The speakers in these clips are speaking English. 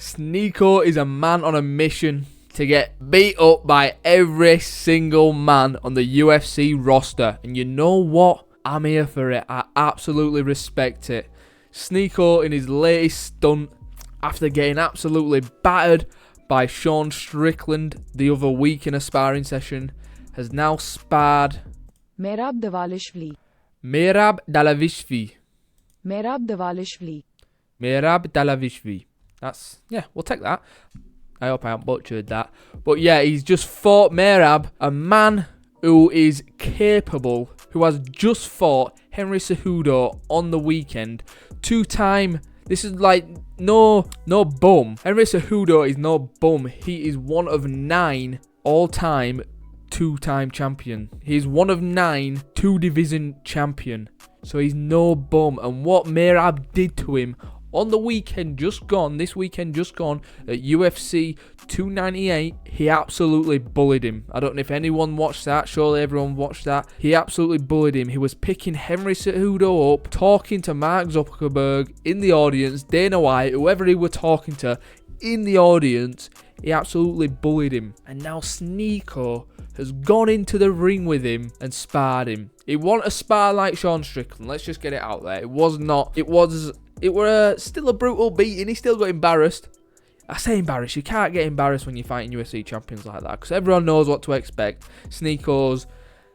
Sneako is a man on a mission to get beat up by every single man on the UFC roster. And you know what? I'm here for it. I absolutely respect it. Sneako, in his latest stunt, after getting absolutely battered by Sean Strickland the other week in a sparring session, has now sparred Merab Davalishvili. Merab Dalavishvili. Merab Davalishvili. Merab Dalavishvili. That's, yeah, we'll take that. I hope I haven't butchered that. But yeah, he's just fought Merab, a man who is capable, who has just fought Henry Cejudo on the weekend. Two-time, this is like no bum. Henry Cejudo is no bum. He is one of 9 all-time two-time champion. He's one of 9 two-division champion. So he's no bum. And what Merab did to him on the weekend just gone, this weekend just gone, at UFC 298, he absolutely bullied him. I don't know if anyone watched that. Surely everyone watched that. He absolutely bullied him. He was picking Henry Cejudo up, talking to Mark Zuckerberg in the audience, Dana White, whoever he were talking to in the audience. He absolutely bullied him. And now Sneako has gone into the ring with him and sparred him. He wasn't a spar like Sean Strickland. Let's just get it out there. It was not. It were still a brutal beating. He still got embarrassed. I say embarrassed. You can't get embarrassed when you're fighting UFC champions like that, because everyone knows what to expect. Sneako's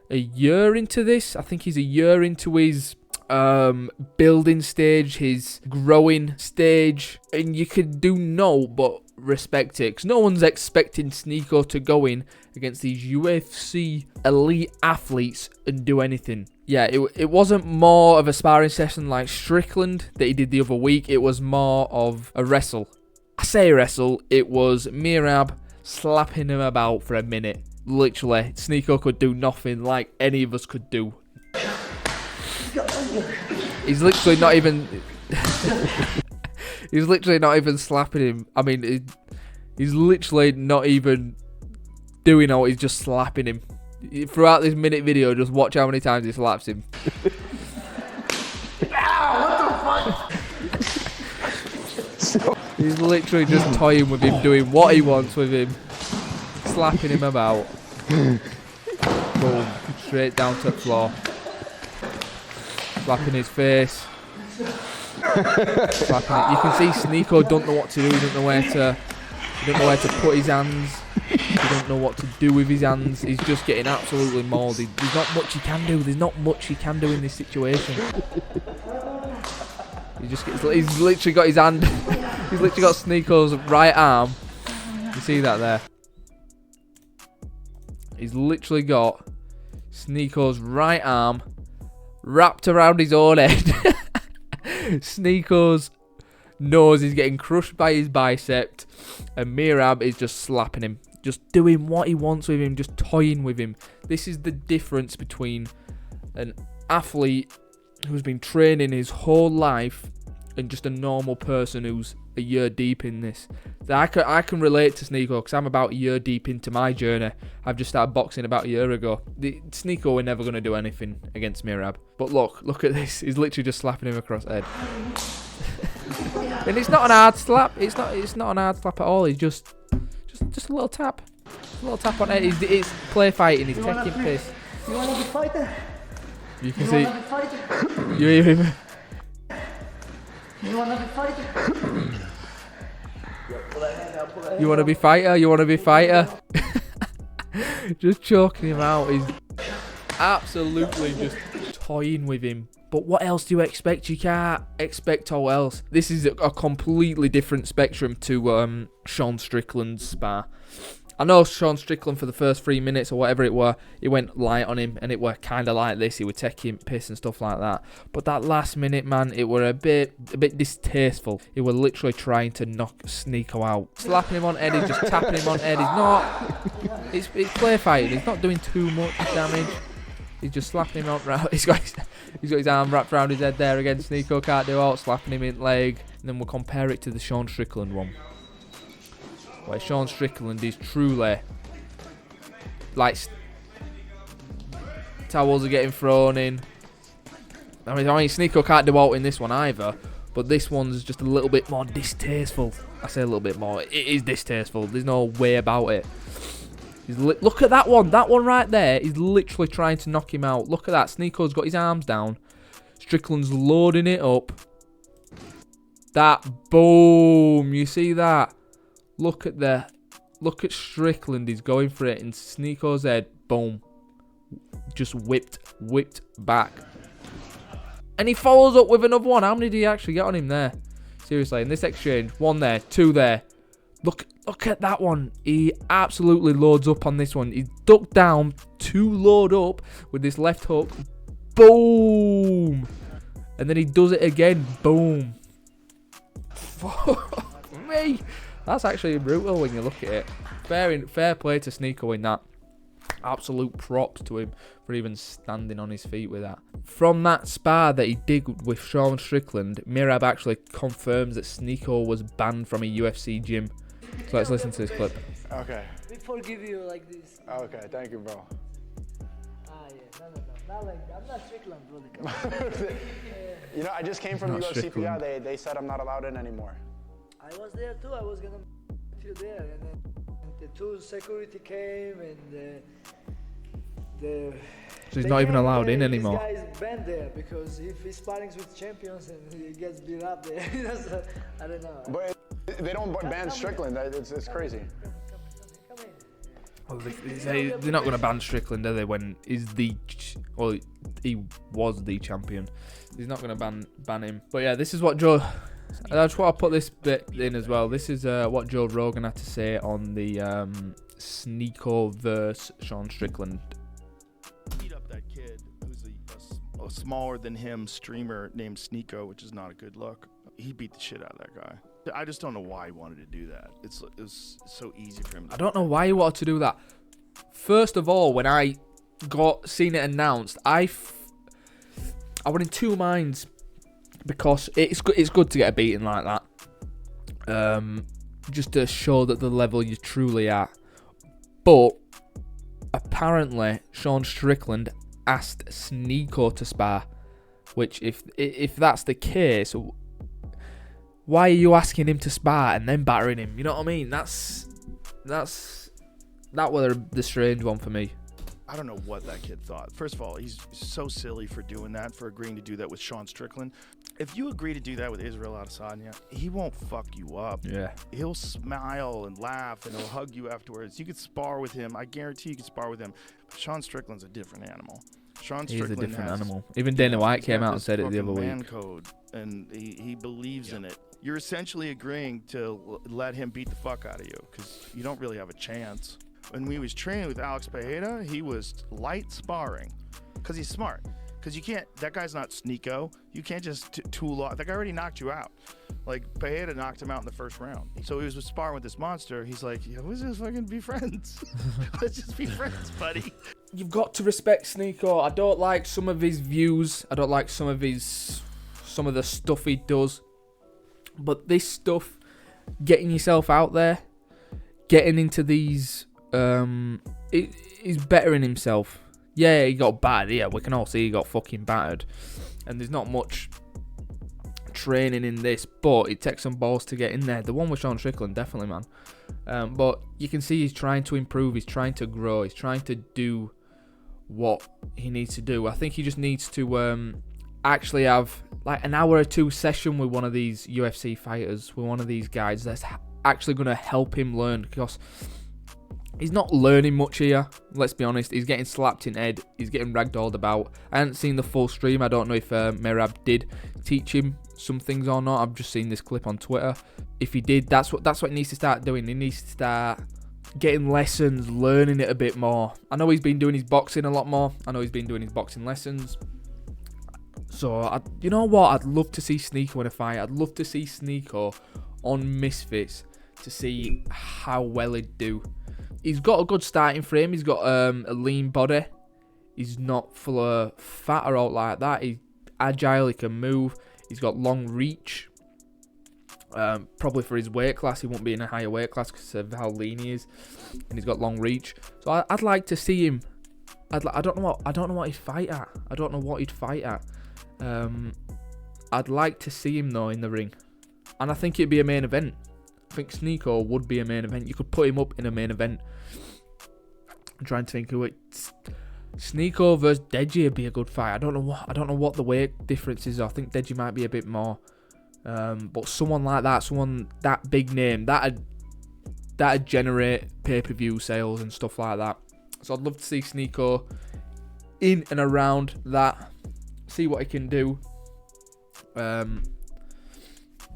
a year into this. I think he's a year into his building stage, his growing stage, and you could do no but respect it, because no one's expecting Sneako to go in against these UFC elite athletes and do anything. Yeah, it wasn't more of a sparring session like Strickland that he did the other week. It was more of a wrestle. I say wrestle. It was Merab slapping him about for a minute. Literally, Sneako could do nothing like any of us could do. He's literally not even... he's literally not even slapping him. I mean, he's literally not even doing all. He's just slapping him. Throughout this minute video, just watch how many times he slaps him. He's literally just toying with him, doing what he wants with him. Slapping him about. Boom. Straight down to the floor. Slapping his face. Slapping it. You can see Sneako don't know what to do. He don't know where to put his hands. He don't know what to do with his hands. He's just getting absolutely mauled. There's not much he can do. There's not much he can do in this situation. He's literally got his hand. He's literally got Sneako's right arm. You see that there? He's literally got Sneako's right arm wrapped around his own head. Sneako's nose is getting crushed by his bicep, and Merab is just slapping him, just doing what he wants with him, just toying with him. This is the difference between an athlete who's been training his whole life and just a normal person who's a year deep in this. I can relate to Sneako because I'm about a year deep into my journey. I've just started boxing about a year ago. Sneako were never going to do anything against Merab. But look at this. He's literally just slapping him across the head. And it's not an hard slap. It's not an hard slap at all. He's just a little tap. A little tap on it. It's play fighting. He's taking piss. You want to be fighter? You can see. You hear him. You want to be fighter? You want to be fighter? You want to be fighter? Just choking him out. He's absolutely just toying with him. But what else do you expect? You can't expect all else. This is a completely different spectrum to Sean Strickland's spar. I know Sean Strickland for the first 3 minutes or whatever it were, he went light on him and it were kind of like this. He would take him piss and stuff like that. But that last minute, man, it were a bit distasteful. He were literally trying to knock Sneako out. Slapping him on head, he's just tapping him on head. He's not... It's play fighting. He's not doing too much damage. He's just slapping him out. He's got his arm wrapped around his head there again. Sneako can't do out, slapping him in the leg. And then we'll compare it to the Sean Strickland one, where Sean Strickland is truly like towels are getting thrown in. I mean Sneako can't do out in this one either, But this one's just a little bit more distasteful. I say a little bit more. It is distasteful. There's no way about it. Look at that one. That one right there is literally trying to knock him out. Look at that. Sneako's got his arms down. Strickland's loading it up. That boom. You see that? Look at Strickland. He's going for it. And Sneako's head. Boom. Just whipped back. And he follows up with another one. How many did he actually get on him there? Seriously, in this exchange. One there. Two there. Look at that one. He absolutely loads up on this one. He's ducked down to load up with this left hook. Boom. And then he does it again. Boom. Fuck me. That's actually brutal when you look at it. Fair play to Sneako in that. Absolute props to him for even standing on his feet with that. From that spar that he did with Sean Strickland, Merab actually confirms that Sneako was banned from a UFC gym. So let's listen to this clip. Okay. We forgive you like this. Okay, thank you, bro. Yeah, no. Not like that. I'm not Strickland, brother. You know, I just came from Not UFC Strickland. PR. They said I'm not allowed in anymore. I was there too. I was gonna you there, and then the two security came, and the. So he's not even allowed in anymore. This guy is banned there because if he's sparring with champions and he gets beat up there, so, I don't know. But they don't ban Strickland. It's crazy. Come in. Well, they're not going to ban Strickland, are they? When he was the champion. He's not going to ban him. But yeah, this is what Joe. I just want to put this bit in as well. This is what Joe Rogan had to say on the Sneako versus Sean Strickland. Beat up that kid who's a smaller than him streamer named Sneako, which is not a good look. He beat the shit out of that guy. I just don't know why he wanted to do that. It was so easy for him. I don't know why he wanted to do that. First of all, when I seen it announced, I was in two minds because it's good to get a beating like that, just to show that the level you're truly at. But apparently, Sean Strickland asked Sneako to spar, which if that's the case, why are you asking him to spar and then battering him? You know what I mean? That was the strange one for me. I don't know what that kid thought. First of all, he's so silly for doing that, for agreeing to do that with Sean Strickland. If you agree to do that with Israel Adesanya, he won't fuck you up. Yeah. He'll smile and laugh and he'll hug you afterwards. You could spar with him. I guarantee you could spar with him. But Sean Strickland's a different animal. Sean He's Strickland a different has, animal. Even Dana White he's came got out and this said it the fucking other man week. code, and he believes in it. You're essentially agreeing to let him beat the fuck out of you because you don't really have a chance. When we was training with Alex Pereira, he was light sparring because he's smart. Because you can't, that guy's not Sneako. You can't just tool off. That guy already knocked you out. Like, Pereira knocked him out in the first round. So he was sparring with this monster. He's like, yeah, let's just fucking be friends. Let's just be friends, buddy. You've got to respect Sneako. I don't like some of his views. I don't like some of the stuff he does. But this stuff, getting yourself out there, getting into these, he's bettering himself. Yeah, he got battered. Yeah, we can all see he got fucking battered. And there's not much training in this, but it takes some balls to get in there. The one with Sean Strickland, definitely, man. But you can see he's trying to improve. He's trying to grow. He's trying to do what he needs to do. I think he just needs to actually have like an hour or two session with one of these UFC fighters, with one of these guys that's actually going to help him learn, because he's not learning much here. Let's be honest. He's getting slapped in the head. He's getting ragdolled about. I haven't seen the full stream. I don't know if Merab did teach him some things or not. I've just seen this clip on Twitter. If he did, that's what he needs to start doing. He needs to start getting lessons, learning it a bit more. I know he's been doing his boxing a lot more. I know he's been doing his boxing lessons. So, you know what? I'd love to see Sneako in a fight. I'd love to see Sneako on Misfits to see how well he'd do. He's got a good starting frame. He's got a lean body. He's not full of fat or out like that. He's agile. He can move. He's got long reach. Probably for his weight class, he won't be in a higher weight class because of how lean he is. And he's got long reach. So I'd like to see him. I don't know what he'd fight at. I don't know what he'd fight at. I'd like to see him though in the ring, and I think it'd be a main event. I think Sneako would be a main event. You could put him up in a main event. I'm trying to think who it's. Sneako versus Deji would be a good fight. I don't know what the weight difference is. I think Deji might be a bit more. But someone like that, someone that big name, that'd generate pay-per-view sales and stuff like that. So I'd love to see Sneako in and around that. See what he can do.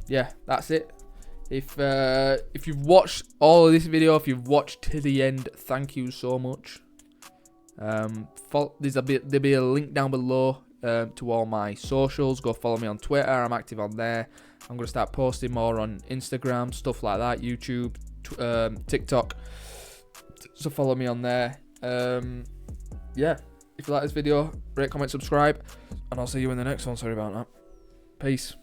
Yeah, that's it. If you've watched all of this video, if you've watched to the end, thank you so much. There'll be a link down below to all my socials. Go follow me on Twitter. I'm active on there. I'm going to start posting more on Instagram, stuff like that, YouTube, TikTok. So follow me on there. Yeah, if you like this video, rate, comment, subscribe, and I'll see you in the next one. Sorry about that. Peace.